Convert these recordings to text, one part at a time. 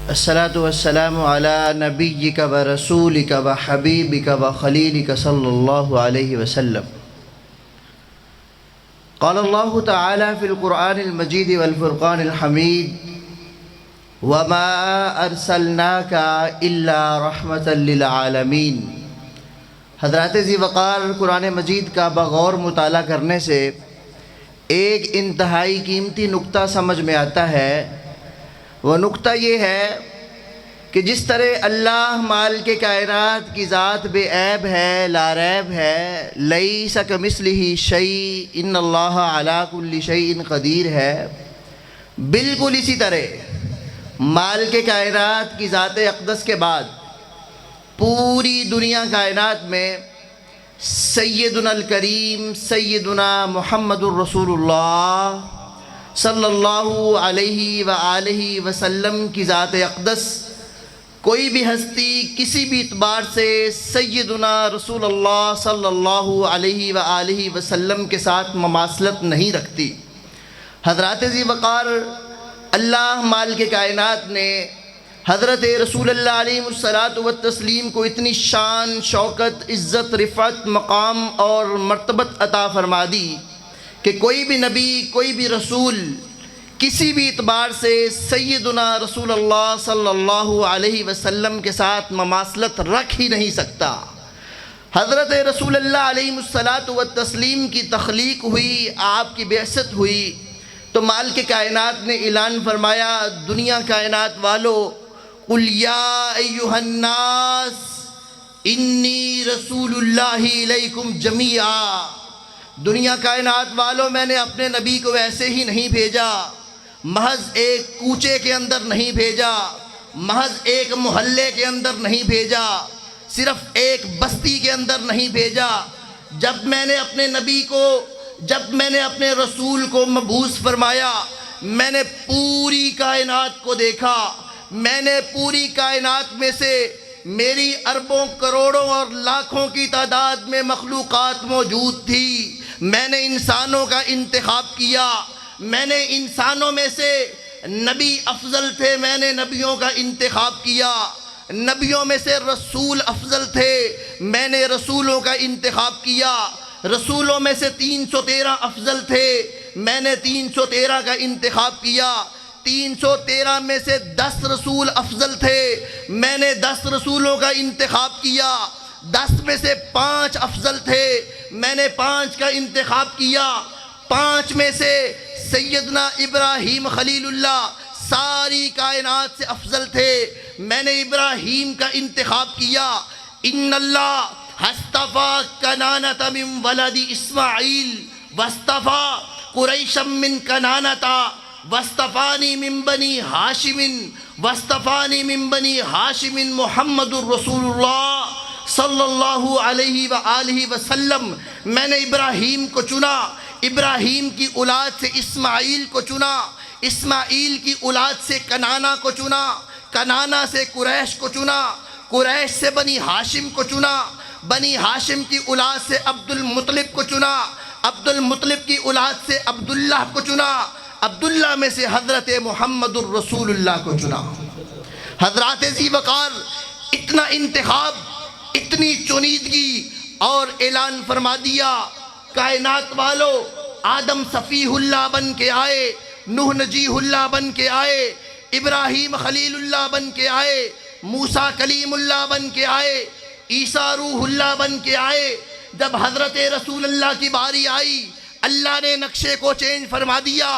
الصلاة والسلام على نبيك ورسولك وحبيبك وخليلك صلى الله عليه وسلم. قال الله تعالى في القرآن المجيد والفرقان الحميد: وما أرسلناك إلا رحمة للعالمين. حضرات ذی وقار قرآن مجید کا بغور مطالعہ کرنے سے ایک انتہائی قیمتی نقطہ سمجھ میں آتا ہے. وہ نقطہ یہ ہے کہ جس طرح اللہ مالک کائنات کی ذات بے عیب ہے، لا ریب ہے، لیس کمثلہ شیء ان اللہ علی کل شیء قدیر ہے، بالکل اسی طرح مالک کائنات کی ذات اقدس کے بعد پوری دنیا کائنات میں سیدنا الکریم سیدنا محمد الرسول اللہ صلی اللہ علیہ وآلہ وسلم کی ذات اقدس کوئی بھی ہستی کسی بھی اعتبار سے سیدنا رسول اللہ صلی اللہ علیہ وآلہ وسلم کے ساتھ مماثلت نہیں رکھتی. حضرات ذی وقار اللہ مالک کائنات نے حضرت رسول اللہ علیہ الصلاۃ والتسلیم کو اتنی شان، شوکت، عزت، رفعت، مقام اور مرتبت عطا فرما دی کہ کوئی بھی نبی، کوئی بھی رسول کسی بھی اعتبار سے سیدنا رسول اللہ صلی اللہ علیہ وسلم کے ساتھ مماثلت رکھ ہی نہیں سکتا. حضرت رسول اللہ علیہ الصلاۃ والتسلیم کی تخلیق ہوئی، آپ کی بعثت ہوئی تو مالک کائنات نے اعلان فرمایا: دنیا کائنات والو، قل یا ایھا الناس انی رسول اللہ الیکم جمیعا. دنیا کائنات والوں، میں نے اپنے نبی کو ایسے ہی نہیں بھیجا، محض ایک کوچے کے اندر نہیں بھیجا، محض ایک محلے کے اندر نہیں بھیجا، صرف ایک بستی کے اندر نہیں بھیجا. جب میں نے اپنے نبی کو، جب میں نے اپنے رسول کو مبعوث فرمایا، میں نے پوری کائنات کو دیکھا. میں نے پوری کائنات میں سے میری اربوں، کروڑوں اور لاکھوں کی تعداد میں مخلوقات موجود تھی. میں نے انسانوں کا انتخاب کیا. میں نے انسانوں میں سے نبی افضل تھے، میں نے نبیوں کا انتخاب کیا. نبیوں میں سے رسول افضل تھے، میں نے رسولوں کا انتخاب کیا. رسولوں میں سے 313 افضل تھے، میں نے 313 کا انتخاب کیا. 313 میں سے 10 رسول افضل تھے، میں نے 10 رسولوں کا انتخاب کیا. 10 میں سے 5 افضل تھے، میں نے 5 کا انتخاب کیا. 5 میں سے سیدنا ابراہیم خلیل اللہ ساری کائنات سے افضل تھے، میں نے ابراہیم کا انتخاب کیا. ان اللہ اصطفیٰ کنانۃ من ولد اسماعیل واصطفیٰ قریشا من کنانۃ واصطفانی من بنی ہاشم واصطفانی من بنی ہاشم محمد الرسول اللہ صلی اللہ علیہ وآلہ وسلم. میں نے ابراہیم کو چنا، ابراہیم کی اولاد سے اسماعیل کو چنا، اسماعیل کی اولاد سے کنانہ کو چنا، کنانہ سے قریش کو چنا، قریش سے بنی ہاشم کو چنا، بنی ہاشم کی اولاد سے عبد المطلب کو چنا، عبد المطلب کی اولاد سے عبداللہ کو چنا، عبداللہ میں سے حضرت محمد الرسول اللہ کو چنا. حضرات ذی وقار اتنا انتخاب، اتنی چنیدگی اور اعلان فرما دیا: کائنات والو، آدم صفیہ اللہ بن کے آئے، نوح نجیح اللہ بن کے آئے، ابراہیم خلیل اللہ بن کے آئے، موسیٰ کلیم اللہ بن کے آئے، عیسیٰ روح اللہ بن کے آئے. جب حضرت رسول اللہ کی باری آئی، اللہ نے نقشے کو چینج فرما دیا.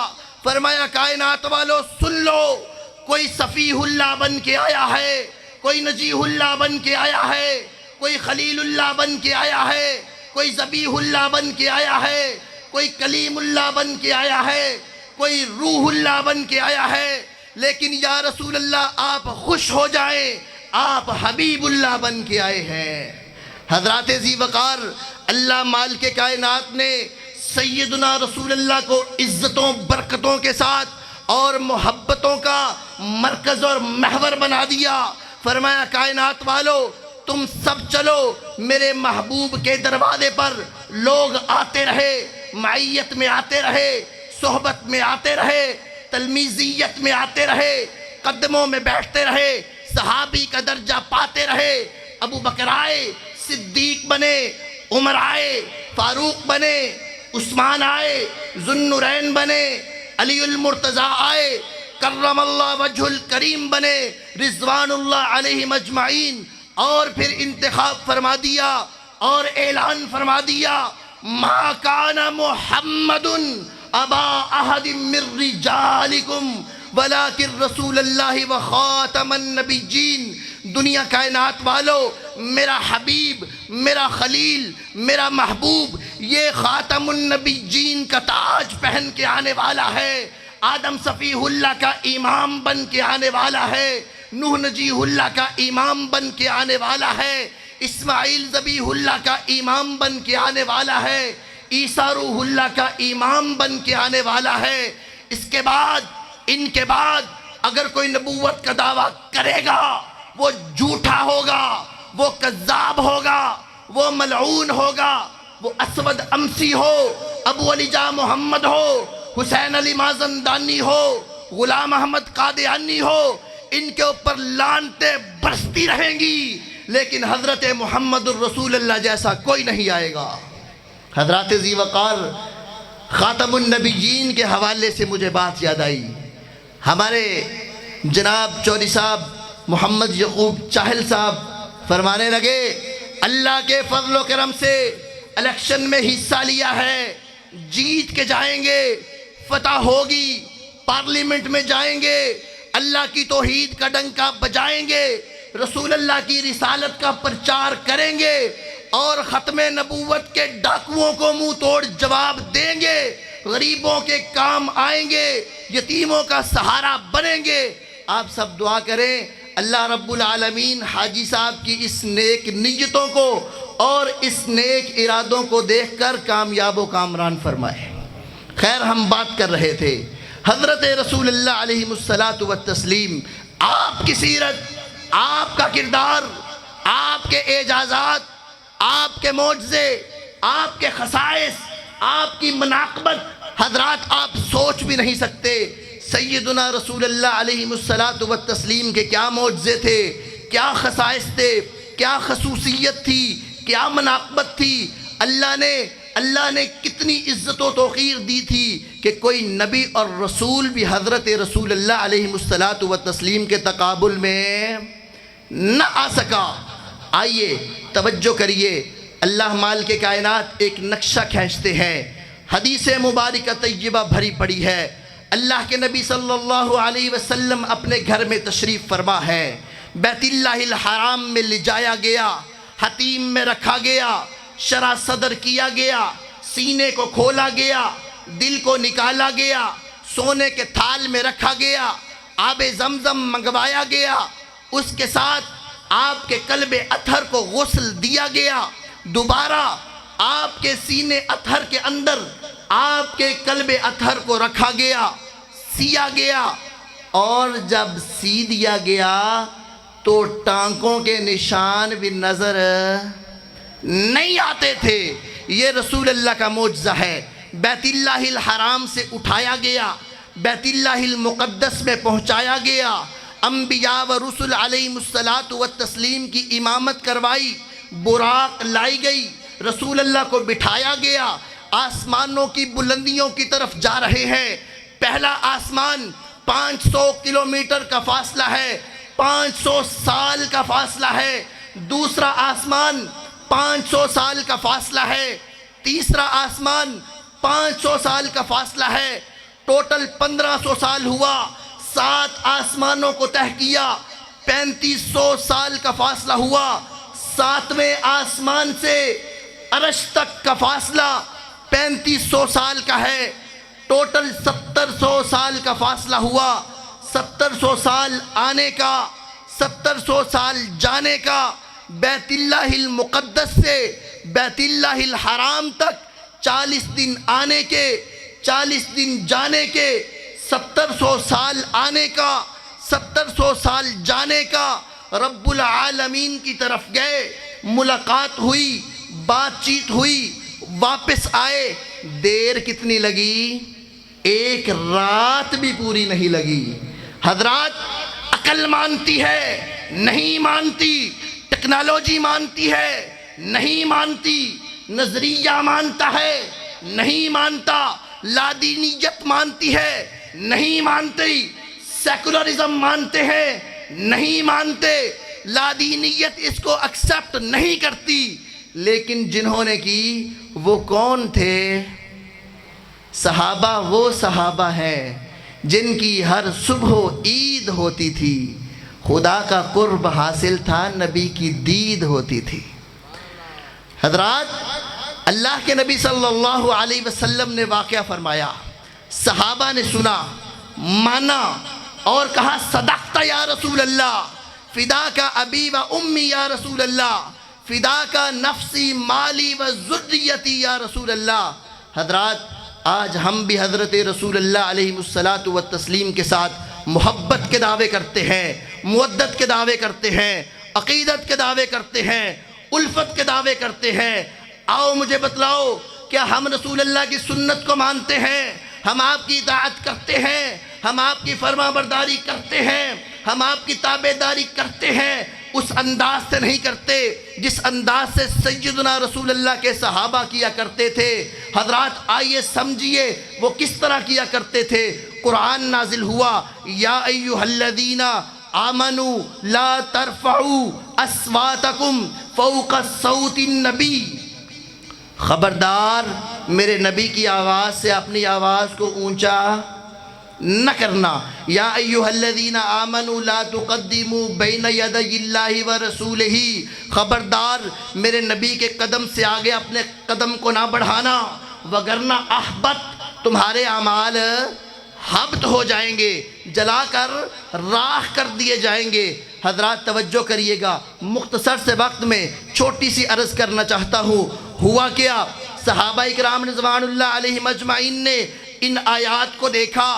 فرمایا: کائنات والو سن لو، کوئی صفیہ اللہ بن کے آیا ہے، کوئی نجیح اللہ بن کے آیا ہے، کوئی خلیل اللہ بن کے آیا ہے، کوئی ذبیح اللہ بن کے آیا ہے، کوئی کلیم اللہ بن کے آیا ہے، کوئی روح اللہ بن کے آیا ہے. لیکن یا رسول اللہ آپ خوش ہو جائیں، آپ حبیب اللہ بن کے آئے ہیں. حضرات ذی وقار اللہ مالک کائنات نے سیدنا رسول اللہ کو عزتوں، برکتوں کے ساتھ اور محبتوں کا مرکز اور محور بنا دیا. فرمایا: کائنات والو، تم سب چلو میرے محبوب کے دروازے پر. لوگ آتے رہے، معیت میں آتے رہے، صحبت میں آتے رہے، تلمیذیت میں آتے رہے، قدموں میں بیٹھتے رہے، صحابی کا درجہ پاتے رہے، ابو بکر آئے صدیق بنے، عمر آئے فاروق بنے، عثمان آئے ذوالنورین بنے، علی المرتضیٰ آئے کرم اللہ وجہ الکریم بنے، رضوان اللہ علیہم اجمعین، اور پھر انتخاب فرما دیا اور اعلان فرما دیا، ما کان محمد ابا احد من رجالکم ولکن رسول اللہ و خاتم النبیین۔ دنیا کائنات والو، میرا حبیب، میرا خلیل، میرا محبوب یہ خاتم النبیین کا تاج پہن کے آنے والا ہے، آدم صفیہ اللہ کا امام بن کے آنے والا ہے، نوح نجیح اللہ کا امام بن کے آنے والا ہے، اسماعیل ذبیح اللہ کا امام بن کے آنے والا ہے، عیسیٰ روح اللہ کا امام بن کے آنے والا ہے۔ اس کے بعد، ان کے بعد اگر کوئی نبوت کا دعویٰ کرے گا وہ جھوٹا ہوگا، وہ کذاب ہوگا، وہ ملعون ہوگا، وہ اسود امسی ہو، ابو علی جاں محمد ہو، حسین علی مازندانی ہو، غلام احمد قادیانی ہو، ان کے اوپر لعنتیں برستی رہیں گی، لیکن حضرت محمد الرسول اللہ جیسا کوئی نہیں آئے گا۔ حضرات ذی وقار خاتم النبیین کے حوالے سے مجھے بات یاد آئی۔ ہمارے جناب چودھری صاحب محمد یعقوب چاہل صاحب فرمانے لگے، اللہ کے فضل و کرم سے الیکشن میں حصہ لیا ہے، جیت کے جائیں گے، فتح ہوگی، پارلیمنٹ میں جائیں گے، اللہ کی توحید کا ڈنکا بجائیں گے، رسول اللہ کی رسالت کا پرچار کریں گے، اور ختم نبوت کے ڈاکوؤں کو منہ توڑ جواب دیں گے، غریبوں کے کام آئیں گے، یتیموں کا سہارا بنیں گے۔ آپ سب دعا کریں اللہ رب العالمین حاجی صاحب کی اس نیک نیتوں کو اور اس نیک ارادوں کو دیکھ کر کامیاب و کامران فرمائے۔ خیر، ہم بات کر رہے تھے حضرت رسول اللہ علیہ الصلاۃ والتسلیم، آپ کی سیرت، آپ کا کردار، آپ کے اعجازات، آپ کے معجزے، آپ کے خصائص، آپ کی مناقبت حضرات آپ سوچ بھی نہیں سکتے۔ سیدنا رسول اللہ علیہ الصلاۃ والتسلیم کے کیا معجزے تھے، کیا خصائص تھے، کیا خصوصیت تھی، کیا مناقبت تھی۔ اللہ نے کتنی عزت و توقیر دی تھی کہ کوئی نبی اور رسول بھی حضرت رسول اللہ علیہ الصلاۃ والتسلیم کے تقابل میں نہ آ سکا۔ آئیے توجہ کریے، اللہ مالک کائنات ایک نقشہ کھینچتے ہیں، حدیث مبارکہ طیبہ بھری پڑی ہے۔ اللہ کے نبی صلی اللہ علیہ وسلم اپنے گھر میں تشریف فرما ہے، بیت اللہ الحرام میں لے جایا گیا، حتیم میں رکھا گیا، شرح صدر کیا گیا، سینے کو کھولا گیا، دل کو نکالا گیا، سونے کے تھال میں رکھا گیا، آب زمزم منگوایا گیا، اس کے ساتھ آپ کے قلب اطہر کو غسل دیا گیا، دوبارہ آپ کے سینے اطہر کے اندر آپ کے قلب اطہر کو رکھا گیا، سیا گیا، اور جب سی دیا گیا تو ٹانکوں کے نشان بھی نظر نہیں آتے تھے۔ یہ رسول اللہ کا معجزہ ہے۔ بیت اللہ الحرام سے اٹھایا گیا، بیت اللہ المقدس میں پہنچایا گیا، انبیاء و رسل علیہ الصلاۃ والتسلیم کی امامت کروائی، براق لائی گئی، رسول اللہ کو بٹھایا گیا، آسمانوں کی بلندیوں کی طرف جا رہے ہیں۔ پہلا آسمان 500 کلومیٹر کا فاصلہ ہے، 500 سال کا فاصلہ ہے، دوسرا آسمان 500 سال کا فاصلہ ہے، تیسرا آسمان 500 سال کا فاصلہ ہے، ٹوٹل 1500 سال ہوا۔ 7 آسمانوں کو طے کیا، 3500 سال کا فاصلہ ہوا۔ 7ویں آسمان سے عرش تک کا فاصلہ 3500 سال کا ہے، ٹوٹل 1700 سال کا فاصلہ ہوا۔ 1700 سال آنے کا، 1700 سال جانے کا، بیت اللہ المقدس سے بیت اللہ الحرام تک 40 دن آنے کے، 40 دن جانے کے، 1700 سال آنے کا، 1700 سال جانے کا۔ رب العالمین کی طرف گئے، ملاقات ہوئی، بات چیت ہوئی، واپس آئے۔ دیر کتنی لگی؟ 1 رات بھی پوری نہیں لگی۔ حضرات عقل مانتی ہے نہیں مانتی، ٹیکنالوجی مانتی ہے نہیں مانتی، نظریہ مانتا ہے نہیں مانتا، لادینیت مانتی ہے نہیں مانتی، سیکولرزم مانتے ہیں نہیں مانتے، لادینیت اس کو ایکسپٹ نہیں کرتی۔ لیکن جنہوں نے کی وہ کون تھے؟ صحابہ وہ صحابہ ہیں جن کی ہر صبح عید ہوتی تھی، خدا کا قرب حاصل تھا، نبی کی دید ہوتی تھی۔ حضرات، اللہ کے نبی صلی اللہ علیہ وسلم نے واقعہ فرمایا، صحابہ نے سنا، مانا اور کہا صدقت یا رسول اللہ، فداک ابی و امی یا رسول اللہ، فداک نفسی مالی و ذریتی یا رسول اللہ۔ حضرات، آج ہم بھی حضرت رسول اللہ علیہ الصلاۃ والتسلیم کے ساتھ محبت کے دعوے کرتے ہیں، مودت کے دعوے کرتے ہیں، عقیدت کے دعوے کرتے ہیں، الفت کے دعوے کرتے ہیں۔ آؤ مجھے بتلاؤ، کیا ہم رسول اللہ کی سنت کو مانتے ہیں؟ ہم آپ کی اطاعت کرتے ہیں، ہم آپ کی فرما برداری کرتے ہیں، ہم آپ کی تابعداری کرتے ہیں؟ اس انداز سے نہیں کرتے جس انداز سے سیدنا رسول اللہ کے صحابہ کیا کرتے تھے۔ حضرات آئیے سمجھیے وہ کس طرح کیا کرتے تھے۔ قرآن نازل ہوا، یا ایھا الذین آمنوا لا ترفعوا اصواتکم فوق صوت النبی، خبردار میرے نبی کی آواز سے اپنی آواز کو اونچا نہ کرنا۔ یا ایھا الذین آمنوا لا تقدموا بین یدی اللہ ورسولہ، خبردار میرے نبی کے قدم سے آگے اپنے قدم کو نہ بڑھانا، وگرنہ احبط، تمہارے اعمال حبط ہو جائیں گے، جلا کر راکھ کر دیے جائیں گے۔ حضرات توجہ کریے گا، مختصر سے وقت میں چھوٹی سی عرض کرنا چاہتا ہوں۔ ہوا کیا، صحابہ اکرام رضوان اللہ علیہم اجمعین نے ان آیات کو دیکھا،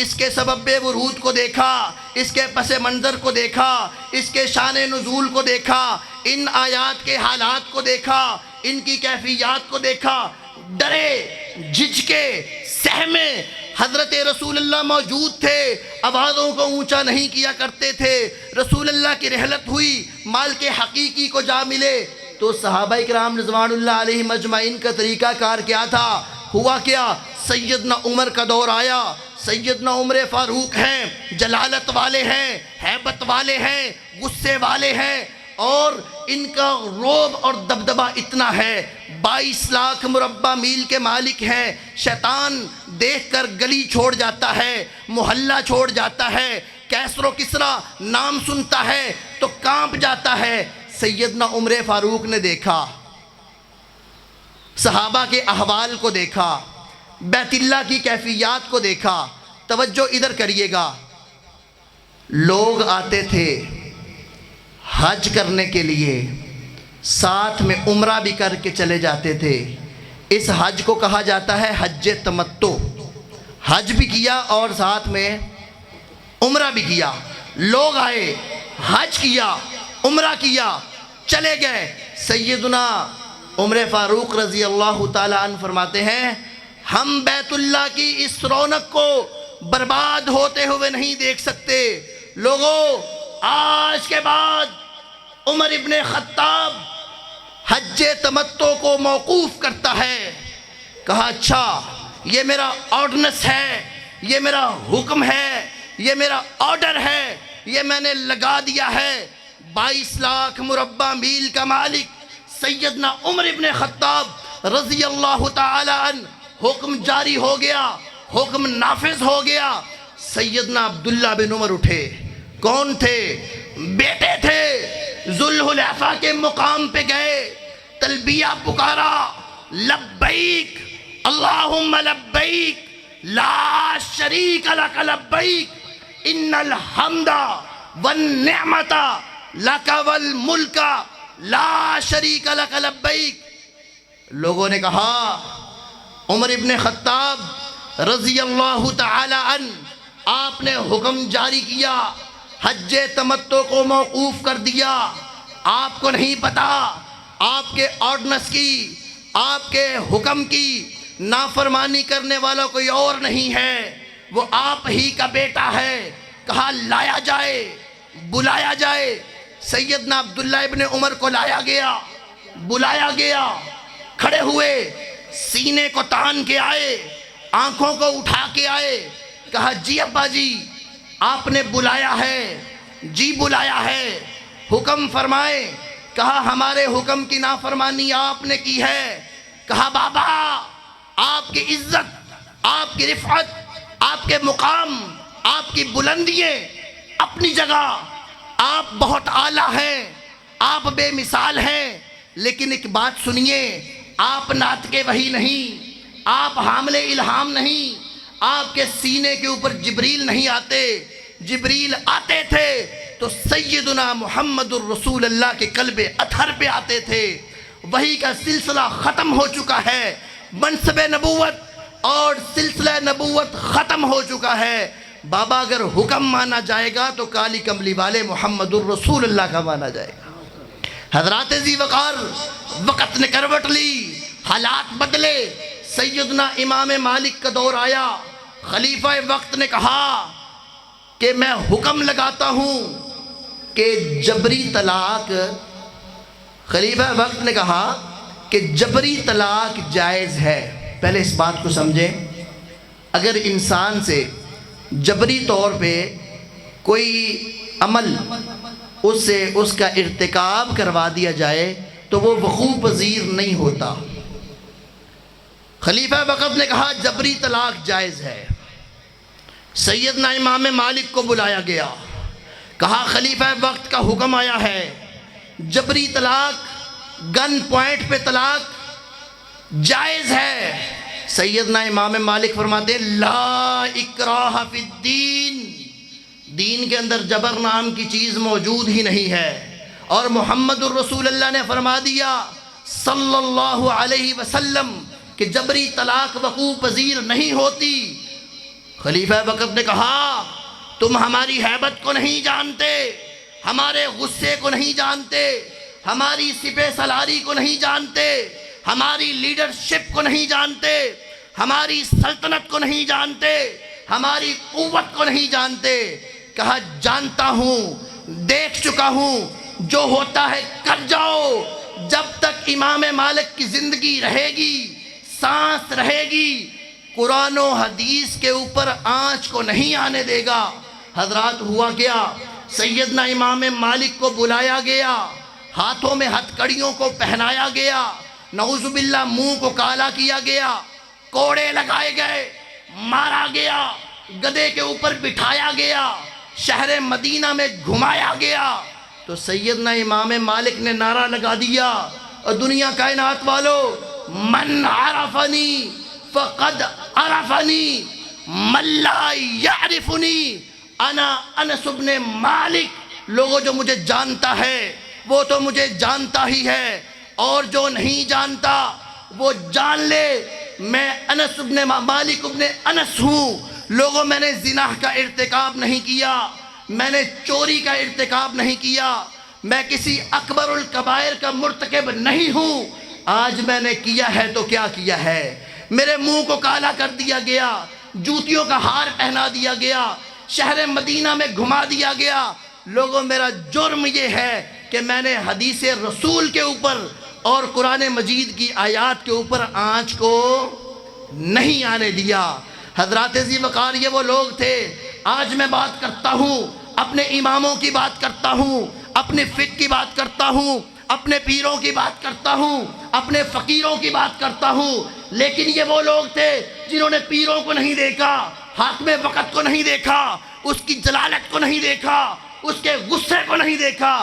اس کے سبب ورود کو دیکھا، اس کے پس منظر کو دیکھا، اس کے شان نزول کو دیکھا، ان آیات کے حالات کو دیکھا، ان کی کیفیات کو دیکھا، ڈرے، جھجکے، سہمے۔ حضرت رسول اللہ موجود تھے، آوازوں کو اونچا نہیں کیا کرتے تھے۔ رسول اللہ کی رحلت ہوئی، مال کے حقیقی کو جا ملے تو صحابہ اکرام رضوان اللہ علیہم اجمعین کا طریقہ کار کیا تھا؟ ہوا کیا، سیدنا عمر کا دور آیا۔ سیدنا عمر فاروق ہیں، جلالت والے ہیں، ہیبت والے ہیں، غصے والے ہیں، اور ان کا رعب اور دبدبہ اتنا ہے، 22 لاکھ مربع میل کے مالک ہیں۔ شیطان دیکھ کر گلی چھوڑ جاتا ہے، محلہ چھوڑ جاتا ہے، کیسر و کسرا نام سنتا ہے تو کانپ جاتا ہے۔ سیدنا عمر فاروق نے دیکھا، صحابہ کے احوال کو دیکھا، بیت اللہ کی کیفیات کو دیکھا۔ توجہ ادھر کریے گا، لوگ آتے تھے حج کرنے کے لیے، ساتھ میں عمرہ بھی کر کے چلے جاتے تھے۔ اس حج کو کہا جاتا ہے حج تمتع، حج بھی کیا اور ساتھ میں عمرہ بھی کیا۔ لوگ آئے، حج کیا، عمرہ کیا، چلے گئے۔ سیدنا عمر فاروق رضی اللہ تعالیٰ عنہ فرماتے ہیں، ہم بیت اللہ کی اس رونق کو برباد ہوتے ہوئے نہیں دیکھ سکتے۔ لوگوں، آج کے بعد عمر ابن خطاب حج تمتع کو موقوف کرتا ہے۔ کہا اچھا، یہ میرا آرڈننس ہے، یہ میرا حکم ہے، یہ میرا آرڈر ہے، یہ میں نے لگا دیا ہے۔ 22 لاکھ مربع میل کا مالک سیدنا عمر ابن خطاب رضی اللہ تعالی عنہ، حکم جاری ہو گیا، حکم نافذ ہو گیا۔ سیدنا عبداللہ بن عمر اٹھے، کون تھے؟ بیٹے تھے۔ ذوالحلیفہ کے مقام پہ گئے، تلبیہ پکارا، لبیک اللہم لبیک لا شریک لک لبیک ان الحمد والنعمت لک والملک لا شریک لک لبیک۔ لوگوں نے کہا عمر ابن خطاب رضی اللہ تعالی عنہ، آپ نے حکم جاری کیا، حج تمتع کو موقوف کر دیا۔ آپ کو نہیں پتا آپ کے آرڈننس کی، آپ کے حکم کی نافرمانی کرنے والا کوئی اور نہیں ہے، وہ آپ ہی کا بیٹا ہے۔ کہا لایا جائے، بلایا جائے۔ سیدنا عبداللہ ابن عمر کو لایا گیا، بلایا گیا، کھڑے ہوئے، سینے کو تان کے آئے، آنکھوں کو اٹھا کے آئے، کہا جی ابا جی آپ نے بلایا ہے، جی بلایا ہے، حکم فرمائے۔ کہا ہمارے حکم کی نافرمانی آپ نے کی ہے۔ کہا بابا آپ کی عزت، آپ کی رفعت، آپ کے مقام، آپ کی بلندیاں اپنی جگہ، آپ بہت اعلیٰ ہیں، آپ بے مثال ہیں، لیکن ایک بات سنیے، آپ نعت کے وحی نہیں، آپ حامل الہام نہیں، آپ کے سینے کے اوپر جبریل نہیں آتے، جبریل آتے تھے تو سیدنا محمد الرسول اللہ کے قلب اطہر پہ آتے تھے۔ وحی کا سلسلہ ختم ہو چکا ہے، منصب نبوت اور سلسلہ نبوت ختم ہو چکا ہے۔ بابا اگر حکم مانا جائے گا تو کالی کملی والے محمد الرسول اللہ کا مانا جائے گا۔ حضرات ذی وقار، وقت نے کروٹ لی، حالات بدلے، سیدنا امام مالک کا دور آیا۔ خلیفہ وقت نے کہا کہ میں حکم لگاتا ہوں کہ جبری طلاق، خلیفہ وقت نے کہا کہ جبری طلاق جائز ہے۔ پہلے اس بات کو سمجھیں، اگر انسان سے جبری طور پہ کوئی عمل اس سے اس کا ارتکاب کروا دیا جائے تو وہ وقوع پذیر نہیں ہوتا۔ خلیفہ وقت نے کہا جبری طلاق جائز ہے۔ سیدنا امام مالک کو بلایا گیا، کہا خلیفہ وقت کا حکم آیا ہے، جبری طلاق، گن پوائنٹ پہ طلاق جائز ہے۔ سیدنا امام مالک فرماتے ہیں لا اکراہ فی الدین، دین کے اندر جبر نام کی چیز موجود ہی نہیں ہے، اور محمد الرسول اللہ نے فرما دیا صلی اللہ علیہ وسلم کہ جبری طلاق وقوع پذیر نہیں ہوتی۔ خلیفہ وقت نے کہا تم ہماری ہیبت کو نہیں جانتے، ہمارے غصے کو نہیں جانتے، ہماری سپہ سالاری کو نہیں جانتے، ہماری لیڈرشپ کو نہیں جانتے، ہماری سلطنت کو نہیں جانتے، ہماری قوت کو نہیں جانتے۔ کہا جانتا ہوں، دیکھ چکا ہوں، جو ہوتا ہے کر جاؤ۔ جب تک امام مالک کی زندگی رہے گی، سانس رہے گی، قرآن و حدیث کے اوپر آنچ کو نہیں آنے دے گا۔ حضرات ہوا کیا، سیدنا امام مالک کو بلایا گیا، ہاتھوں میں ہتھ کڑیوں کو پہنایا گیا، نعوذ باللہ منہ کو کالا کیا گیا، کوڑے لگائے گئے، مارا گیا، گدھے کے اوپر بٹھایا گیا، شہر مدینہ میں گھمایا گیا۔ تو سیدنا امام مالک نے نعرہ لگا دیا، اور دنیا کائنات والو، من عرفنی فقد عرفنی من لا یعرفنی انا انس بن مالک۔ لوگوں جو مجھے جانتا ہے وہ تو مجھے جانتا ہی ہے، اور جو نہیں جانتا وہ جان لے میں انس بن مالک بن انس ہوں۔ لوگوں میں نے زنا کا ارتکاب نہیں کیا، میں نے چوری کا ارتکاب نہیں کیا، میں کسی اکبر الکبائر کا مرتکب نہیں ہوں۔ آج میں نے کیا ہے تو کیا کیا ہے، میرے منہ کو کالا کر دیا گیا، جوتیوں کا ہار پہنا دیا گیا، شہر مدینہ میں گھما دیا گیا۔ لوگوں میرا جرم یہ ہے کہ میں نے حدیث رسول کے اوپر اور قرآن مجید کی آیات کے اوپر آنچ کو نہیں آنے دیا۔ حضرات ذی وقار یہ وہ لوگ تھے۔ آج میں بات کرتا ہوں، اپنے اماموں کی بات کرتا ہوں، اپنے فقہ کی بات کرتا ہوں، اپنے پیروں کی بات کرتا ہوں، اپنے فقیروں کی بات کرتا ہوں، لیکن یہ وہ لوگ تھے جنہوں نے پیروں کو نہیں دیکھا، حاکم وقت کو نہیں دیکھا، اس کی جلالت کو نہیں دیکھا، اس کے غصے کو نہیں دیکھا۔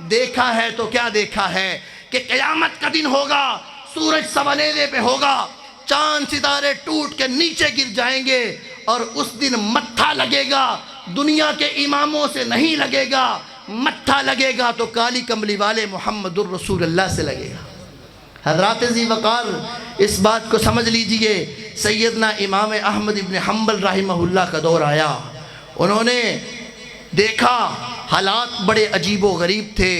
دیکھا ہے تو کیا دیکھا ہے کہ قیامت کا دن ہوگا، سورج سوانیرے پہ ہوگا، چاند ستارے ٹوٹ کے نیچے گر جائیں گے، اور اس دن متھا لگے گا دنیا کے اماموں سے نہیں لگے گا، متھا لگے گا تو کالی کملی والے محمد الرسول اللہ سے لگے گا۔ حضرات ذی وقار اس بات کو سمجھ لیجئے، سیدنا امام احمد ابن حنبل رحمہ اللہ کا دور آیا، انہوں نے دیکھا حالات بڑے عجیب و غریب تھے۔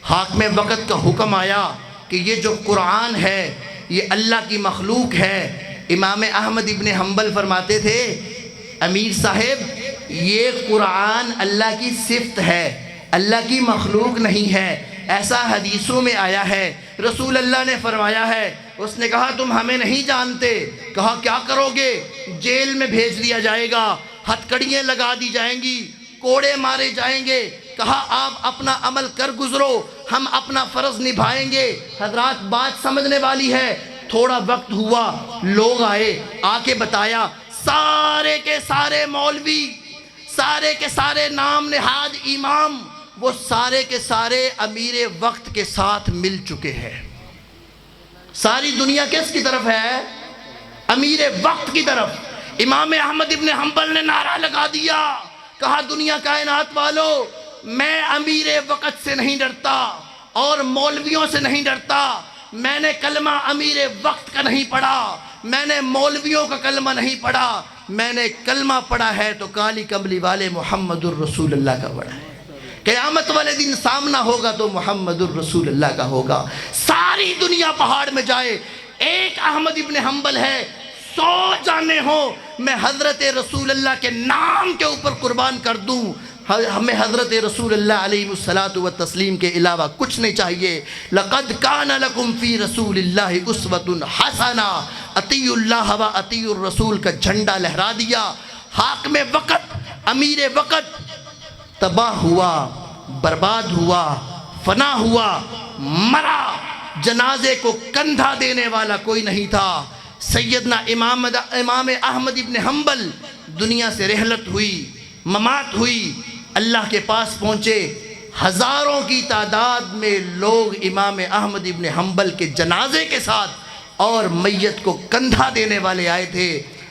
حاکم وقت کا حکم آیا کہ یہ جو قرآن ہے یہ اللہ کی مخلوق ہے۔ امام احمد ابن حنبل فرماتے تھے امیر صاحب یہ قرآن اللہ کی صفت ہے، اللہ کی مخلوق نہیں ہے، ایسا حدیثوں میں آیا ہے۔ رسول اللہ نے فرمایا ہے، اس نے کہا تم ہمیں نہیں جانتے، کہا کیا کرو گے؟ جیل میں بھیج دیا جائے گا، ہتھکڑیاں لگا دی جائیں گی، کوڑے مارے جائیں گے۔ کہا آپ اپنا عمل کر گزرو، ہم اپنا فرض نبھائیں گے۔ حضرات بات سمجھنے والی ہے۔ تھوڑا وقت ہوا، لوگ آئے، آ کے بتایا، سارے کے سارے مولوی، سارے کے سارے نام نہاد امام، وہ سارے کے سارے امیر وقت کے ساتھ مل چکے ہیں۔ ساری دنیا کس کی طرف ہے؟ امیر وقت کی طرف۔ امام احمد ابن حنبل نے نعرہ لگا دیا، کہا دنیا کائنات والو، میں امیر وقت سے نہیں ڈرتا اور مولویوں سے نہیں ڈرتا۔ میں نے کلمہ امیر وقت کا نہیں پڑھا، میں نے مولویوں کا کلمہ نہیں پڑھا، میں نے کلمہ پڑھا ہے تو کالی کملی والے محمد الرسول اللہ کا پڑھا ہے۔ قیامت والے دن سامنا ہوگا تو محمد الرسول اللہ کا ہوگا۔ ساری دنیا پہاڑ میں جائے، ایک احمد ابن حنبل ہے، 100 جانے ہوں، میں حضرت رسول اللہ کے نام کے اوپر قربان کر دوں۔ ہمیں حضرت رسول اللہ علیہ الصلاۃ والتسلیم کے علاوہ کچھ نہیں چاہیے۔ لقد کان لکم فی رسول اللہ اسوۃ حسنہ، اطیعوا اللہ و اطیعوا الرسول کا جھنڈا لہرا دیا۔ حاکم وقت، امیر وقت تباہ ہوا، برباد ہوا، فنا ہوا، مرا، جنازے کو کندھا دینے والا کوئی نہیں تھا۔ سیدنا امام احمد ابن حنبل دنیا سے رحلت ہوئی، ممات ہوئی، اللہ کے پاس پہنچے۔ ہزاروں کی تعداد میں لوگ امام احمد ابن حنبل کے جنازے کے ساتھ اور میت کو کندھا دینے والے آئے تھے۔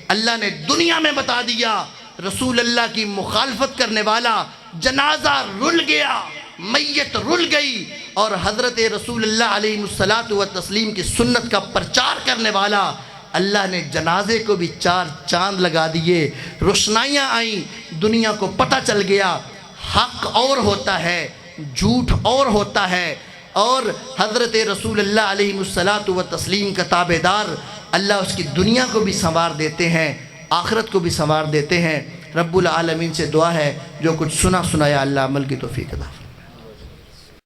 اللہ نے دنیا میں بتا دیا، رسول اللہ کی مخالفت کرنے والا جنازہ رل گیا، میت رل گئی، اور حضرت رسول اللہ علیہ الصلاۃ والتسلیم کی سنت کا پرچار کرنے والا اللہ نے جنازے کو بھی 4 چاند لگا دیے، روشنائیاں آئیں، دنیا کو پتہ چل گیا حق اور ہوتا ہے، جھوٹ اور ہوتا ہے، اور حضرت رسول اللہ علیہ الصلاۃ والتسلیم کا تابع دار اللہ اس کی دنیا کو بھی سنوار دیتے ہیں، آخرت کو بھی سنوار دیتے ہیں۔ رب العالمین سے دعا ہے جو کچھ سنا سنایا اللہ عمل کی توفیق عطا فرمائے۔